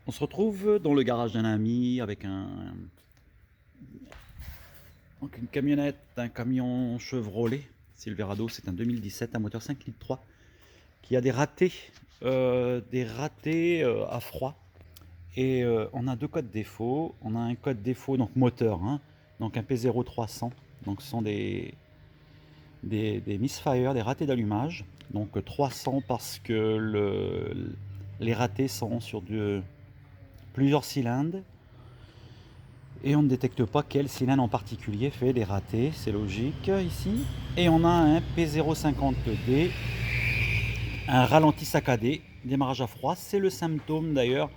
On se retrouve dans le garage d'un ami avec une camionnette, un camion Chevrolet Silverado, c'est un 2017, un moteur 5,3 litres qui a des ratés à froid. Et on a deux codes défauts. On a un code défaut donc moteur, hein, donc un P0300, donc ce sont des misfires, des ratés d'allumage. Donc 300 parce que les ratés sont sur plusieurs cylindres. Et on ne détecte pas quel cylindre en particulier fait des ratés, c'est logique ici. Et on a un P050D, un ralenti saccadé, démarrage à froid. C'est le symptôme d'ailleurs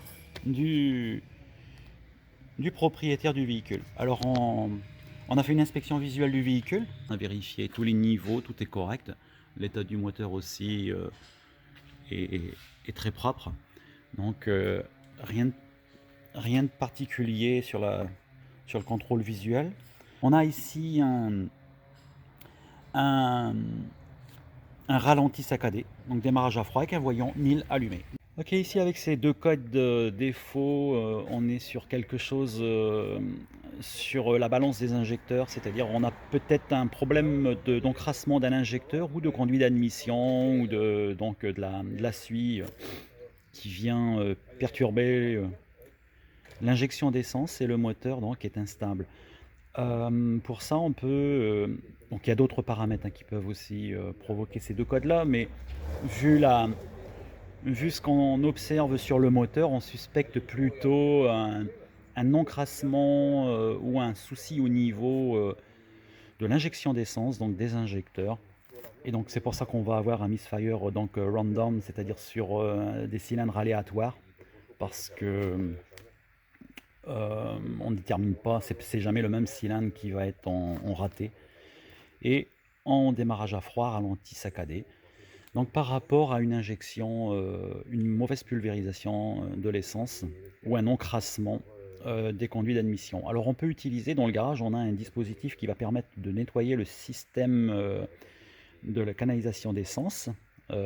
du propriétaire du véhicule. Alors on a fait une inspection visuelle du véhicule, on a vérifié tous les niveaux, tout est correct. L'état du moteur aussi est très propre. Donc rien de particulier sur le contrôle visuel. On a ici un ralenti saccadé, donc démarrage à froid avec un voyant 1000 allumé. Ok, ici avec ces deux codes défauts, on est sur quelque chose sur la balance des injecteurs, c'est-à-dire on a peut-être un problème d'encrassement d'un injecteur ou de conduit d'admission ou de la suie qui vient perturber l'injection d'essence et le moteur donc est instable. Pour ça, on peut. Donc, il y a d'autres paramètres qui peuvent aussi provoquer ces deux codes-là, mais vu, vu ce qu'on observe sur le moteur, on suspecte plutôt un encrassement ou un souci au niveau de l'injection d'essence, donc des injecteurs. Et donc, c'est pour ça qu'on va avoir un misfire donc random, c'est-à-dire sur des cylindres aléatoires, parce que on ne détermine pas, c'est jamais le même cylindre qui va être en raté. Et en démarrage à froid, ralenti saccadé. Donc par rapport à une injection, une mauvaise pulvérisation de l'essence ou un encrassement des conduits d'admission. Alors on peut utiliser dans le garage, on a un dispositif qui va permettre de nettoyer le système de la canalisation d'essence.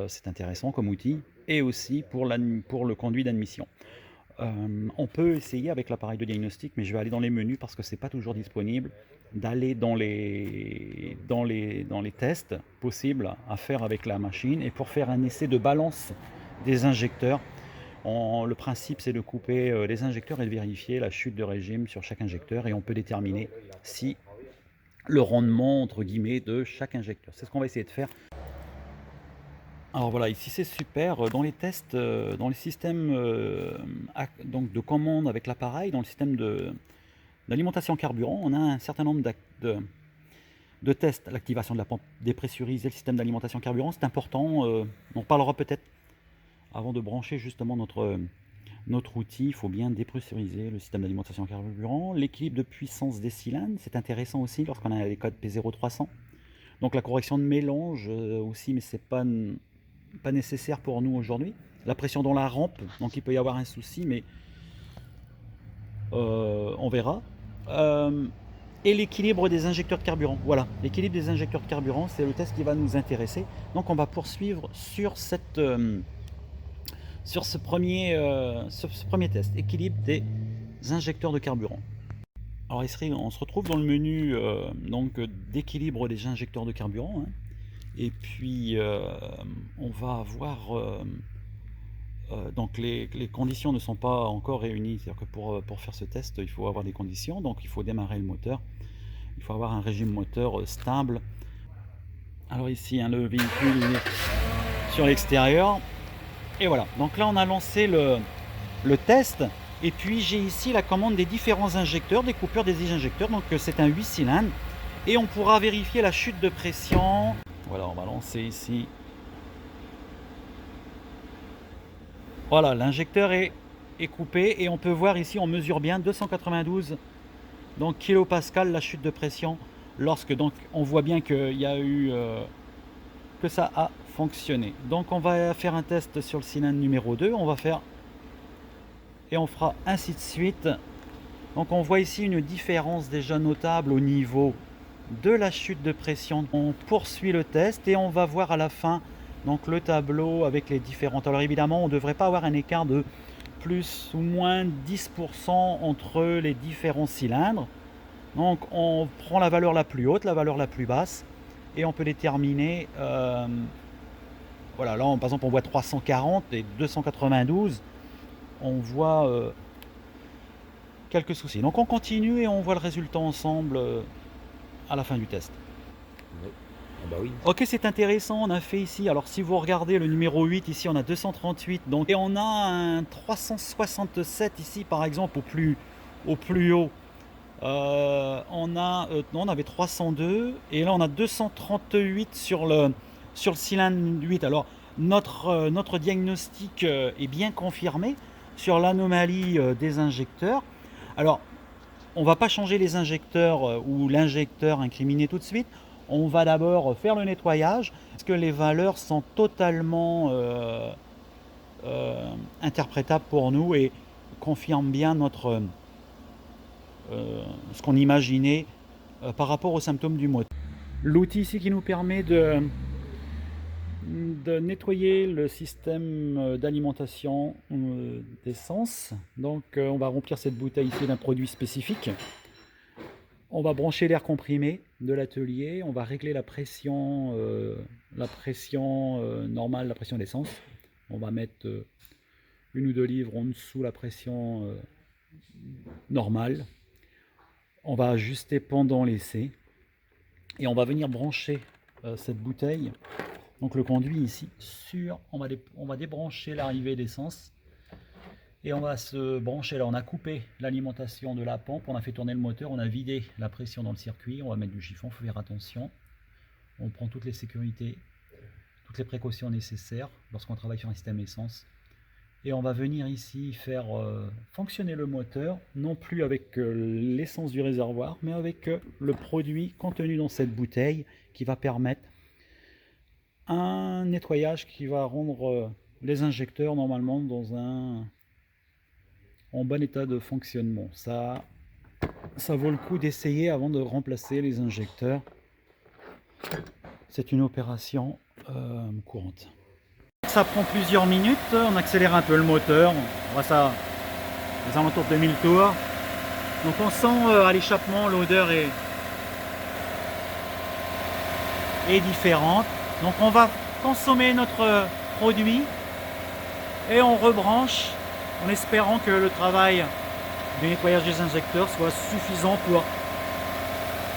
C'est intéressant comme outil. Et aussi pour le conduit d'admission. On peut essayer avec l'appareil de diagnostic, mais je vais aller dans les menus parce que c'est pas toujours disponible, d'aller dans les tests possibles à faire avec la machine et pour faire un essai de balance des injecteurs. Le principe c'est de couper les injecteurs et de vérifier la chute de régime sur chaque injecteur et on peut déterminer si le rendement entre guillemets de chaque injecteur. C'est ce qu'on va essayer de faire. Alors voilà, ici c'est super. Dans les tests, dans les systèmes donc de commande avec l'appareil, dans le système d'alimentation carburant, on a un certain nombre de tests. L'activation de la pompe dépressurisée, le système d'alimentation carburant, c'est important. On parlera peut-être avant de brancher justement notre outil. Il faut bien dépressuriser le système d'alimentation carburant. L'équilibre de puissance des cylindres, c'est intéressant aussi lorsqu'on a les codes P0300. Donc la correction de mélange aussi, mais c'est pas nécessaire pour nous aujourd'hui. La pression dans la rampe, donc il peut y avoir un souci, mais on verra. Et l'équilibre des injecteurs de carburant. Voilà, l'équilibre des injecteurs de carburant, c'est le test qui va nous intéresser. Donc on va poursuivre sur ce premier test, équilibre des injecteurs de carburant. Alors ici, on se retrouve dans le menu d'équilibre des injecteurs de carburant, hein. Et puis on va avoir donc les conditions ne sont pas encore réunies, c'est-à-dire que pour faire ce test il faut avoir des conditions, donc il faut démarrer le moteur, il faut avoir un régime moteur stable. Alors ici hein, le véhicule est sur l'extérieur et voilà, donc là on a lancé le test et puis j'ai ici la commande des différents injecteurs, des coupures des injecteurs, donc c'est un 8 cylindres et on pourra vérifier la chute de pression. Voilà, on va lancer ici. Voilà, l'injecteur est coupé et on peut voir ici, on mesure bien 292 donc kilopascal la chute de pression lorsque donc on voit bien qu'il y a eu que ça a fonctionné. Donc on va faire un test sur le cylindre numéro 2, on va faire et on fera ainsi de suite. Donc on voit ici une différence déjà notable au niveau de la chute de pression. On poursuit le test et on va voir à la fin donc le tableau avec les différentes. Alors évidemment on ne devrait pas avoir un écart de plus ou moins 10% entre les différents cylindres. Donc on prend la valeur la plus haute, la valeur la plus basse, et on peut déterminer, voilà, là par exemple on voit 340 et 292, on voit quelques soucis. Donc on continue et on voit le résultat ensemble à la fin du test. Oui. Ah bah oui. Ok, c'est intéressant, on a fait ici, alors si vous regardez le numéro 8, ici on a 238, donc, et on a un 367 ici par exemple au plus haut. On avait 302 et là on a 238 sur le cylindre 8. Alors notre diagnostic est bien confirmé sur l'anomalie des injecteurs. Alors on va pas changer les injecteurs ou l'injecteur incriminé tout de suite. On va d'abord faire le nettoyage parce que les valeurs sont totalement interprétables pour nous et confirment bien ce qu'on imaginait par rapport aux symptômes du moteur. L'outil ici qui nous permet de nettoyer le système d'alimentation d'essence. Donc on va remplir cette bouteille ici d'un produit spécifique. On va brancher l'air comprimé de l'atelier, on va régler la pression normale, la pression d'essence. On va mettre 1 ou 2 livres en dessous la pression normale. On va ajuster pendant l'essai et on va venir brancher cette bouteille, donc le conduit ici, on va débrancher l'arrivée d'essence et on va se brancher là. On a coupé l'alimentation de la pompe, on a fait tourner le moteur, on a vidé la pression dans le circuit, on va mettre du chiffon, il faut faire attention. On prend toutes les sécurités, toutes les précautions nécessaires lorsqu'on travaille sur un système essence. Et on va venir ici faire fonctionner le moteur, non plus avec l'essence du réservoir, mais avec le produit contenu dans cette bouteille qui va permettre un nettoyage qui va rendre les injecteurs normalement en bon état de fonctionnement. Ça vaut le coup d'essayer avant de remplacer les injecteurs. C'est une opération courante. Ça prend plusieurs minutes, on accélère un peu le moteur, on voit ça aux alentours de 1000 tours. Donc on sent à l'échappement, l'odeur est différente. Donc on va consommer notre produit et on rebranche en espérant que le travail du nettoyage des injecteurs soit suffisant pour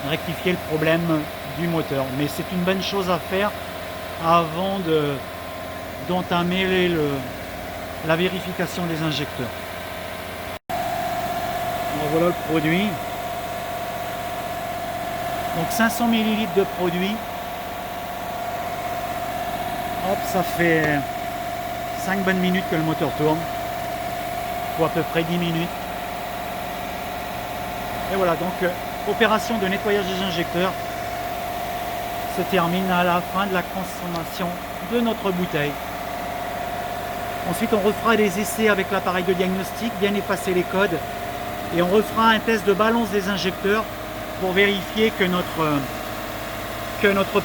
rectifier le problème du moteur. Mais c'est une bonne chose à faire avant d'entamer la vérification des injecteurs. Alors voilà le produit. Donc 500 ml de produit. Hop, ça fait 5 bonnes minutes que le moteur tourne. Il faut à peu près 10 minutes. Et voilà, donc opération de nettoyage des injecteurs se termine à la fin de la consommation de notre bouteille. Ensuite, on refera des essais avec l'appareil de diagnostic, bien effacer les codes, et on refera un test de balance des injecteurs pour vérifier que notre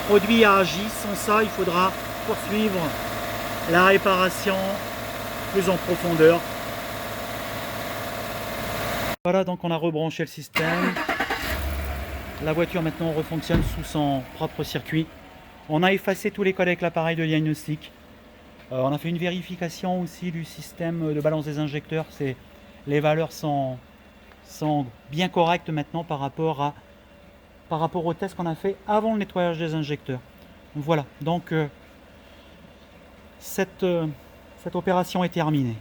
produit a agi. Sans ça, il faudra poursuivre la réparation plus en profondeur. Voilà, donc on a rebranché le système. La voiture maintenant refonctionne sous son propre circuit. On a effacé tous les codes avec l'appareil de diagnostic. On a fait une vérification aussi du système de balance des injecteurs. Les valeurs sont bien correctes maintenant par rapport au test qu'on a fait avant le nettoyage des injecteurs. Voilà, donc cette opération est terminée.